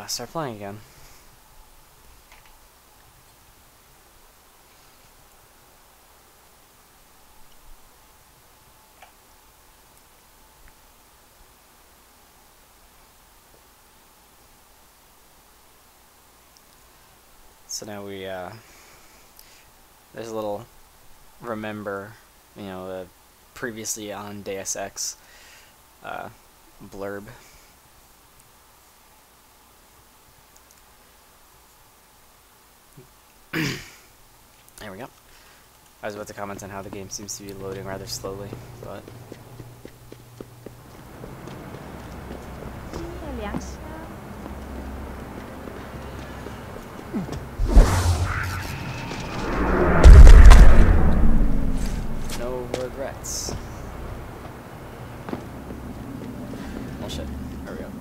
start playing again. So now we, there's a little remember, you know, the previously on Deus Ex blurb. There we go. I was about to comment on how the game seems to be loading rather slowly, but... no regrets. Oh shit. There we go.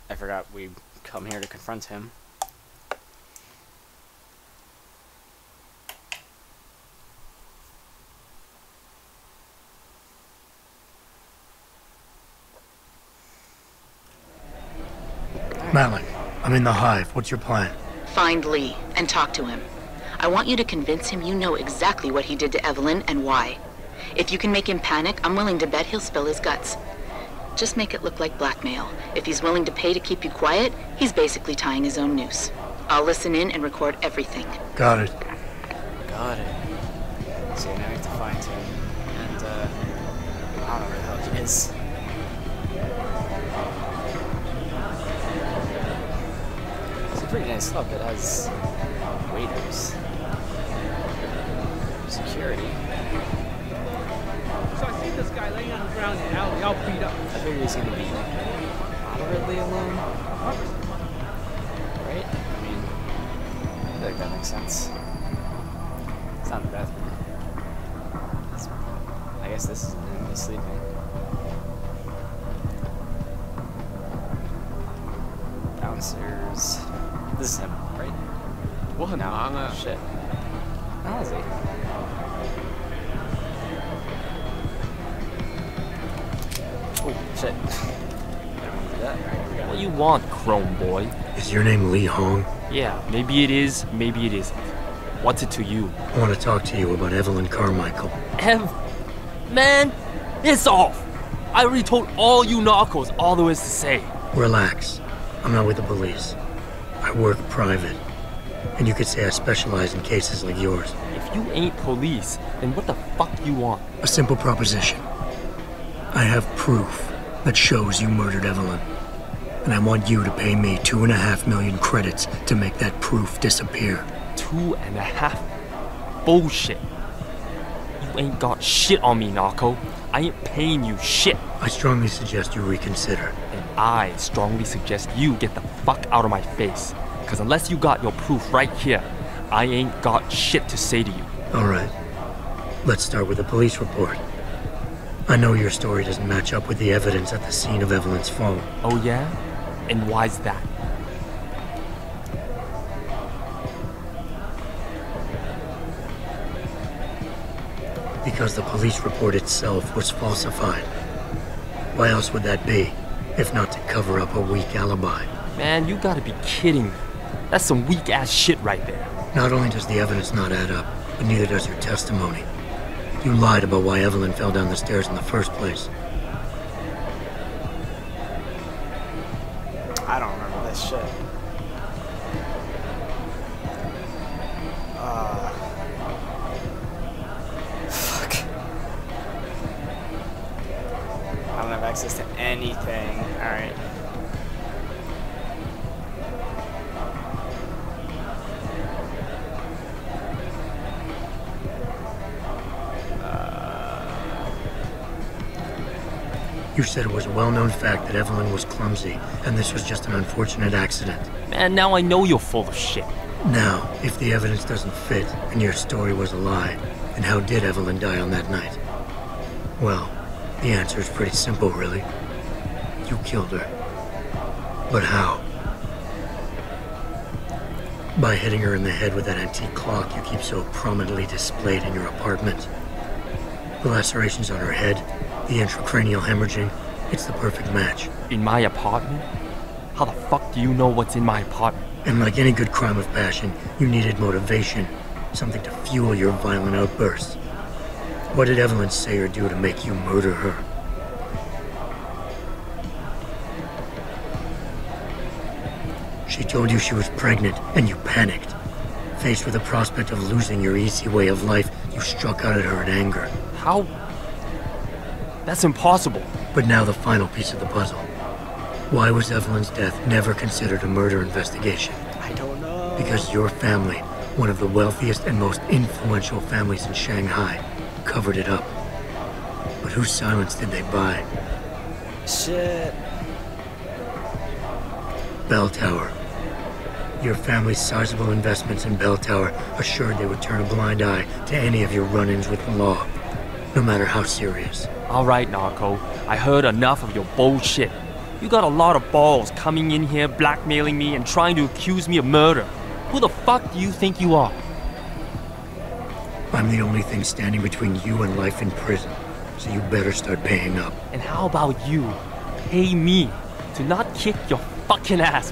I forgot we come here to confront him. Malik, I'm in the hive. What's your plan? Find Lee and talk to him. I want you to convince him you know exactly what he did to Evelyn and why. If you can make him panic, I'm willing to bet he'll spill his guts. Just make it look like blackmail. If he's willing to pay to keep you quiet, he's basically tying his own noose. I'll listen in and record everything. Got it. Got it. So now we have to find him, and I don't know where the hell he is. It's a pretty nice club that has waiters, security. So I see this guy laying on the ground in the alley, all beat up. I figured he was gonna be moderately alone, right? I mean, I feel like that makes sense. It's not the bathroom. I guess this isn't him. He's sleeping. Downstairs. This is him, right? No, shit. How is he? Oh, shit. What you want, Chrome Boy? Is your name Lee Hong? Yeah, maybe it is, maybe it isn't. What's it to you? I want to talk to you about Evelyn Carmichael. Man, it's off! I already told all you narcos all there is to say. Relax. I'm not with the police. I work private. And you could say I specialize in cases like yours. If you ain't police, then what the fuck you want? A simple proposition. I have proof that shows you murdered Evelyn. And I want you to pay me 2.5 million credits to make that proof disappear. 2.5? Bullshit. You ain't got shit on me, narco. I ain't paying you shit. I strongly suggest you reconsider. And I strongly suggest you get the fuck out of my face. Cause unless you got your proof right here, I ain't got shit to say to you. Alright. Let's start with the police report. I know your story doesn't match up with the evidence at the scene of Evelyn's fall. Oh yeah? And why's that? Because the police report itself was falsified. Why else would that be, if not to cover up a weak alibi? Man, you gotta be kidding me. That's some weak-ass shit right there. Not only does the evidence not add up, but neither does your testimony. You lied about why Evelyn fell down the stairs in the first place. I don't remember this shit. Fuck. I don't have access to anything. Alright. You said it was a well-known fact that Evelyn was clumsy, and this was just an unfortunate accident. Man, now I know you're full of shit. Now, if the evidence doesn't fit, and your story was a lie, then how did Evelyn die on that night? Well, the answer is pretty simple, really. You killed her. But how? By hitting her in the head with that antique clock you keep so prominently displayed in your apartment. The lacerations on her head, the intracranial hemorrhaging, it's the perfect match. In my apartment? How the fuck do you know what's in my apartment? And like any good crime of passion, you needed motivation, something to fuel your violent outbursts. What did Evelyn say or do to make you murder her? She told you she was pregnant, and you panicked. Faced with the prospect of losing your easy way of life, you struck out at her in anger. How? That's impossible. But now the final piece of the puzzle. Why was Evelyn's death never considered a murder investigation? I don't know. Because your family, one of the wealthiest and most influential families in Shanghai, covered it up. But whose silence did they buy? Shit. Bell Tower. Your family's sizable investments in Bell Tower assured they would turn a blind eye to any of your run-ins with the law, no matter how serious. Alright, Narco. I heard enough of your bullshit. You got a lot of balls coming in here, blackmailing me, and trying to accuse me of murder. Who the fuck do you think you are? I'm the only thing standing between you and life in prison, so you better start paying up. And how about you pay me to not kick your fucking ass,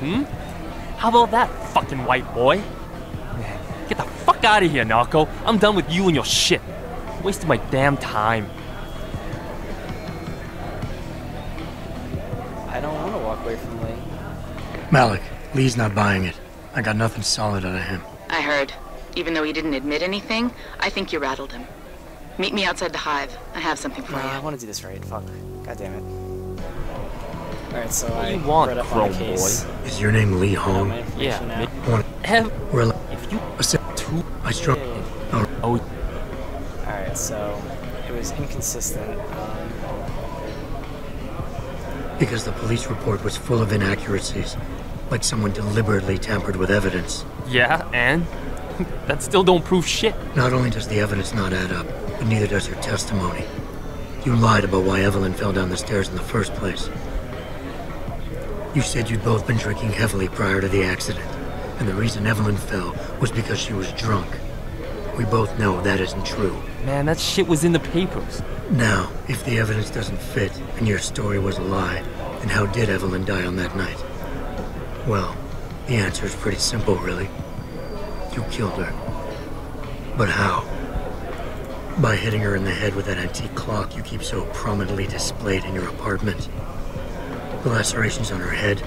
How about that, fucking white boy? Man, get the fuck out of here, Narco. I'm done with you and your shit. Wasting my damn time. I don't want to walk away from Lee. Malik, Lee's not buying it. I got nothing solid out of him. I heard. Even though he didn't admit anything, I think you rattled him. Meet me outside the hive. I have something for Nah, I you. want to do this right. Fuck. God damn it. Alright, so What I do you want, read up on the Chrome case. boy? Is your name Lee I know Hong? my information now. One, If you two, I struck. Yeah. Oh, Alright, so it was inconsistent. because the police report was full of inaccuracies, like someone deliberately tampered with evidence. yeah, and that still don't prove shit. Not only does the evidence not add up, but neither does her testimony. You lied about why Evelyn fell down the stairs in the first place. You said you'd both been drinking heavily prior to the accident, and the reason Evelyn fell was because she was drunk. We both know that isn't true. Man, that shit was in the papers. Now, if the evidence doesn't fit and your story was a lie, then how did Evelyn die on that night? Well, the answer is pretty simple, really. You killed her. But how? By hitting her in the head with that antique clock you keep so prominently displayed in your apartment. The lacerations on her head,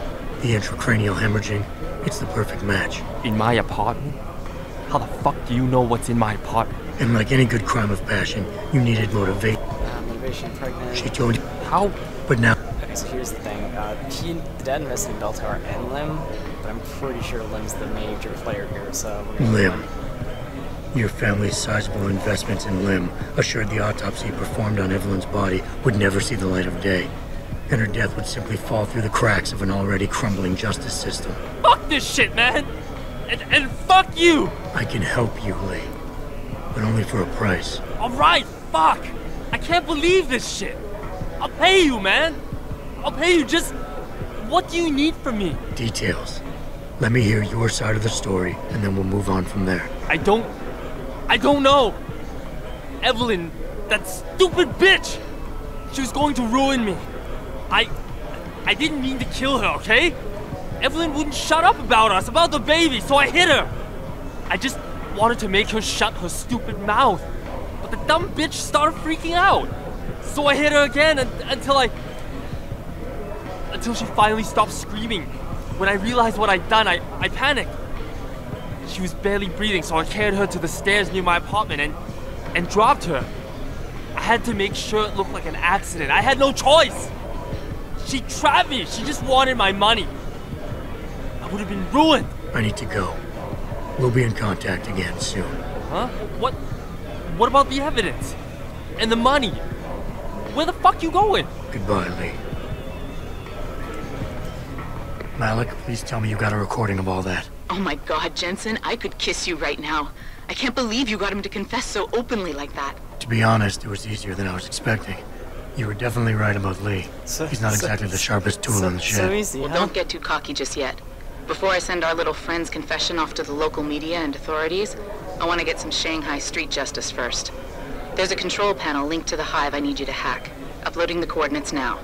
the intracranial hemorrhaging, it's the perfect match. In my apartment? How the fuck do you know what's in my apartment? And like any good crime of passion, you needed motivation. Motivation, pregnant. She told you, How? but now, Okay, so here's the thing. The dad invested in Bell Tower and Lim, but I'm pretty sure Lim's the major player here, so we're gonna Lim. Your family's sizable investments in Lim assured the autopsy performed on Evelyn's body would never see the light of day, and her death would simply fall through the cracks of an already crumbling justice system. Fuck this shit, man! And fuck you! I can help you, Lee, but only for a price. Alright, fuck! I can't believe this shit! I'll pay you, man! I'll pay you, just... What do you need from me? Details. Let me hear your side of the story, and then we'll move on from there. I don't know! Evelyn, that stupid bitch! She was going to ruin me. I didn't mean to kill her, okay? Evelyn wouldn't shut up about us, about the baby, so I hit her. I just wanted to make her shut her stupid mouth. But the dumb bitch started freaking out. So I hit her again until she finally stopped screaming. When I realized what I'd done, I panicked. She was barely breathing, so I carried her to the stairs near my apartment and dropped her. I had to make sure it looked like an accident. I had no choice. She trapped me. She just wanted my money. I would have been ruined. I need to go. We'll be in contact again soon. Huh? What about the evidence? And the money? Where the fuck you going? Goodbye, Lee. Malik, please tell me you got a recording of all that. Oh my God, Jensen, I could kiss you right now. I can't believe you got him to confess so openly like that. To be honest, it was easier than I was expecting. You were definitely right about Lee. He's not exactly the sharpest tool in the shed. So easy, Well, huh? don't get too cocky just yet. Before I send our little friend's confession off to the local media and authorities, I want to get some Shanghai street justice first. There's a control panel linked to the hive I need you to hack. Uploading the coordinates now.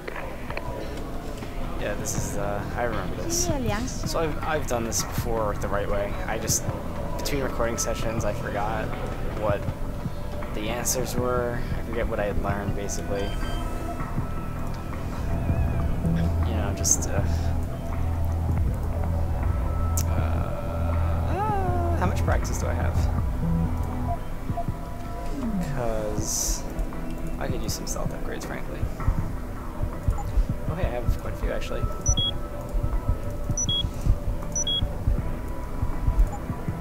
Yeah, this is, I remember this. So I've done this before the right way. I just, between recording sessions, I forgot what the answers were. I forget what I had learned, basically. You know, just, how much practice do I have? Because I could use some stealth upgrades, frankly. Oh hey, I have quite a few actually.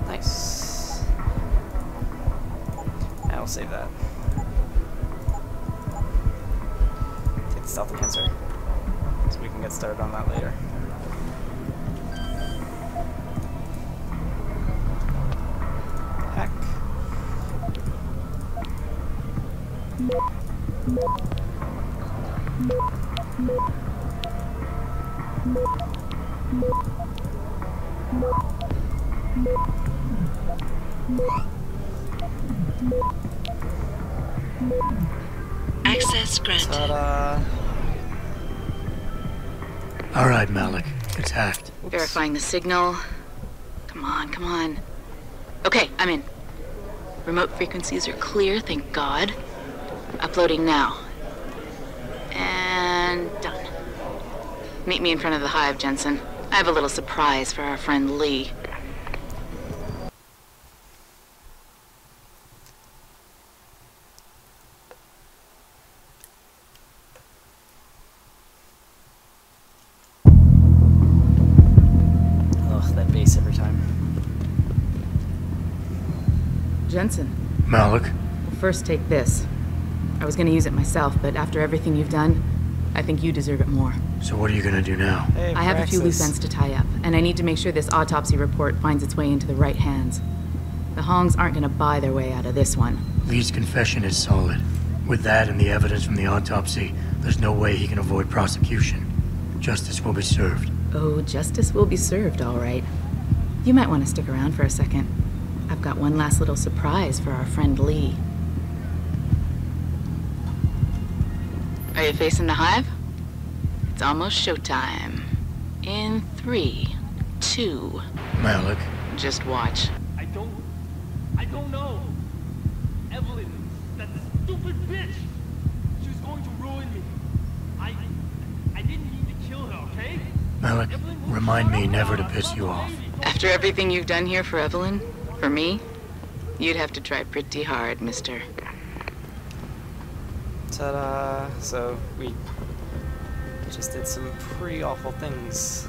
Nice. I'll save that. Take the stealth enhancer, so we can get started on that later. Heck. Access granted. Ta-da. All right, Malik. It's hacked. Oops. Verifying the signal. Come on, come on. Okay, I'm in. Remote frequencies are clear, thank God. Uploading now. And done. Meet me in front of the hive, Jensen. I have a little surprise for our friend Lee. Ugh, that bass every time. Jensen, Malik? first take this. I was gonna use it myself, but after everything you've done, I think you deserve it more. So what are you gonna do now? Hey, I have a few Praxis. loose ends to tie up, and I need to make sure this autopsy report finds its way into the right hands. The Hongs aren't gonna buy their way out of this one. Lee's confession is solid. With that and the evidence from the autopsy, there's no way he can avoid prosecution. Justice will be served. Oh, justice will be served, all right. You might want to stick around for a second. I've got one last little surprise for our friend Lee. Are you facing the hive? It's almost showtime. In 3, 2, Malik? just watch. I don't know. Evelyn, that stupid bitch. She was going to ruin me. I didn't mean to kill her, okay? Malik, remind me never to piss you off. After everything you've done here for Evelyn, for me, you'd have to try pretty hard, mister. Ta-da! So we just did some pretty awful things.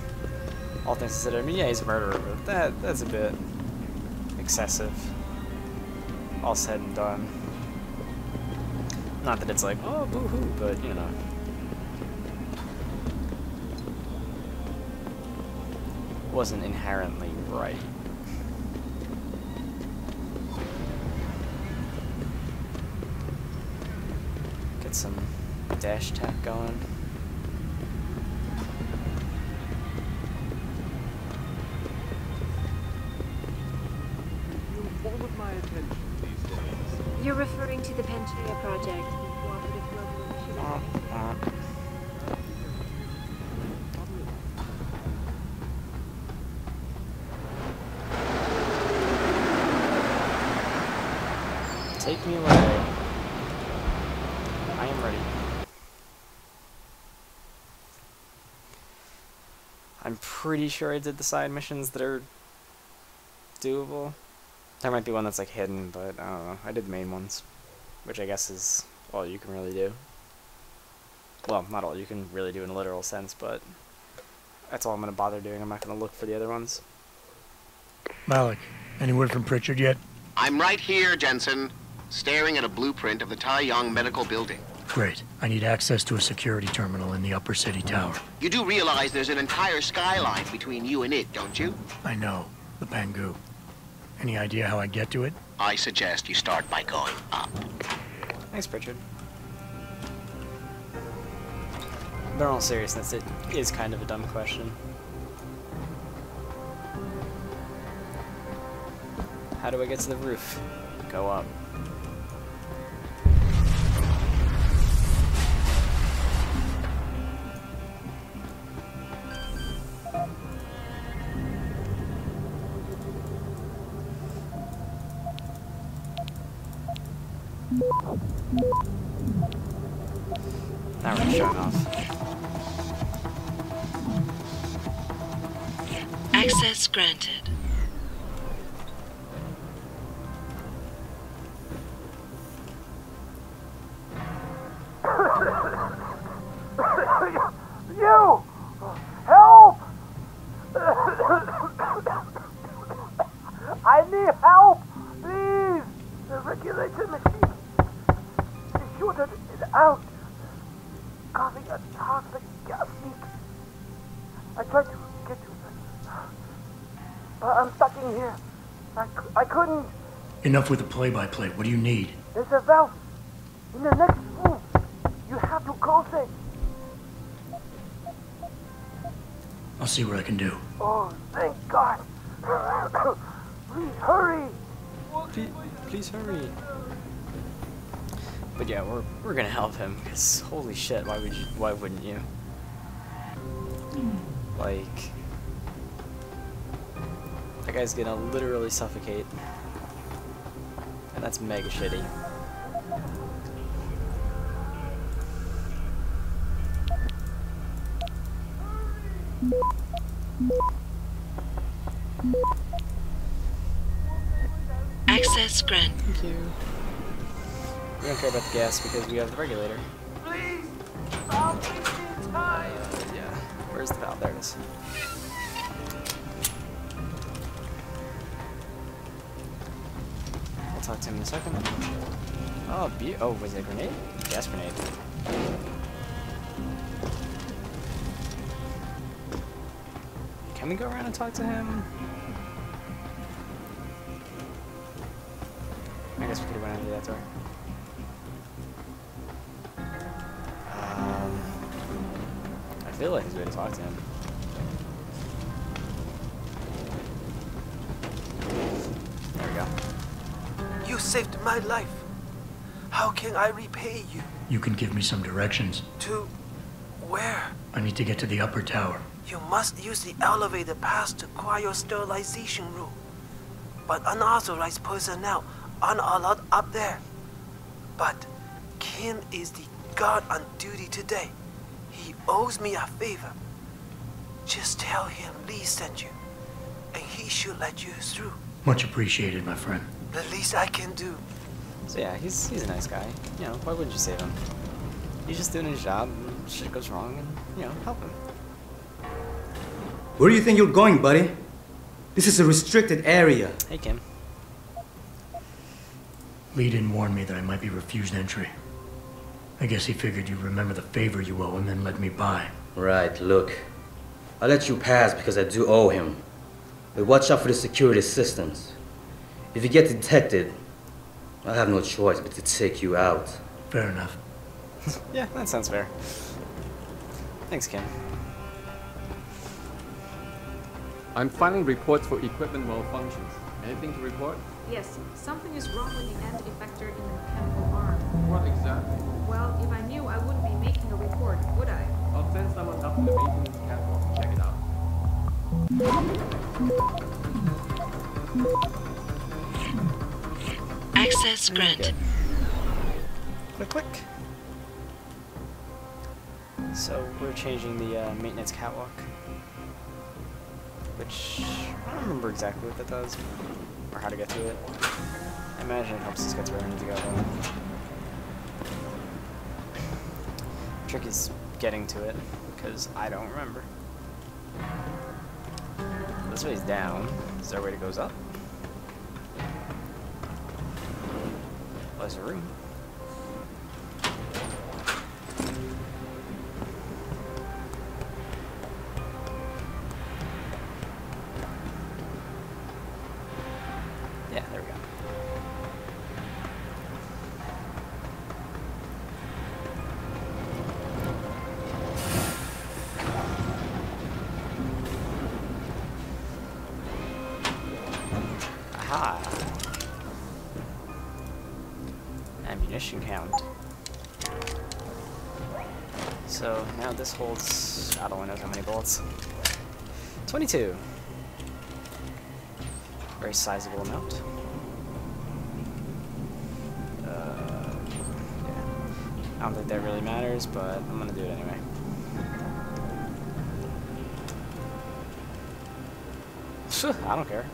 All things considered. I mean, yeah, he's a murderer, but that's a bit excessive. All said and done. Not that it's like, oh, boo-hoo, but you know. Wasn't inherently right. Get some dash tap going. You're referring to the Panchea project, the cooperative global initiative. Take me away. I am ready. I'm pretty sure I did the side missions that are doable. There might be one that's like hidden, but I don't know. I did the main ones, which I guess is all you can really do. Well, not all you can really do in a literal sense, but that's all I'm going to bother doing. I'm not going to look for the other ones. Malik, any word from Pritchard yet? I'm right here, Jensen, staring at a blueprint of the Taiyang Medical Building. Great. I need access to a security terminal in the upper city tower. You do realize there's an entire skyline between you and it, don't you? I know. The Pangu. Any idea how I get to it? I suggest you start by going up. Thanks, Pritchard. But in all seriousness, it is kind of a dumb question. How do I get to the roof? Go up. Now we're showing off. Access granted. You! Help! I need help! Please! The regulator machine is shorted it out, causing a toxic gas leak. I tried to get to it, but I'm stuck in here. I couldn't. Enough with the play-by-play. What do you need? There's a valve in the next room. You have to close it. I'll see what I can do. Oh, thank God. Please hurry. Please hurry. But yeah, we're gonna help him, because holy shit, why wouldn't you? Like, that guy's gonna literally suffocate. And that's mega shitty. Access granted. Thank you. We don't care about the gas because we have the regulator. Please. I'm wasting time. Yeah. Where's the valve? There it is. I'll talk to him in a second. Oh, oh, was it a grenade? Gas grenade. Can we go around and talk to him? I guess we could have went under that door. I feel like there's a way to talk to him. There we go. You saved my life. How can I repay you? You can give me some directions. To where? I need to get to the upper tower. You must use the elevator pass to cryosterilization room. But unauthorized personnel aren't allowed up there. But Kim is the guard on duty today. He owes me a favor. Just tell him Lee sent you, and he should let you through. Much appreciated, my friend. The least I can do. So yeah, he's a nice guy. You know, why wouldn't you save him? He's just doing his job, and shit goes wrong, and, you know, help him. Where do you think you're going, buddy? This is a restricted area. Hey, Kim. Lee didn't warn me that I might be refused entry. I guess he figured you'd remember the favor you owe him and let me by. Right, look. I'll let you pass because I do owe him. But watch out for the security systems. If you get detected, I'll have no choice but to take you out. Fair enough. Yeah, that sounds fair. Thanks, Kim. I'm filing reports for equipment malfunctions. Anything to report? Yes, something is wrong with the end effector in the mechanical arm. What exactly? Well, if I knew, I wouldn't be making a report, would I? I'll send someone up to the maintenance catwalk to check it out. Access granted. Click, click. So we're changing the maintenance catwalk, which I don't remember exactly what that does or how to get to it. I imagine it helps us get to where we need to go. The trick is getting to it because I don't remember. This way's down. Is there a way that goes up? There's a room. Yeah, there we go. Aha! Ammunition count. So now this holds, I don't know how many bullets. 22. Very sizable amount. Yeah. I don't think that really matters, but I'm gonna do it anyway. I don't care.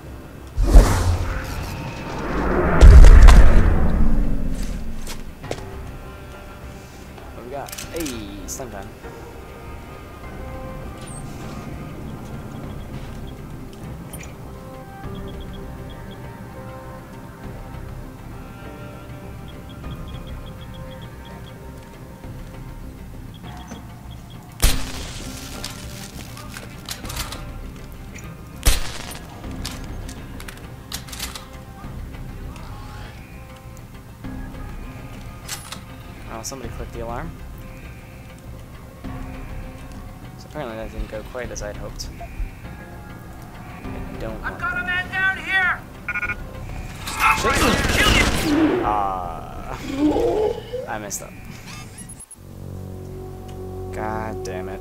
What we got? Hey, stun gun. Oh, somebody clicked the alarm. So apparently that didn't go quite as I'd hoped. I don't. I've got a man down here! I messed up. God damn it.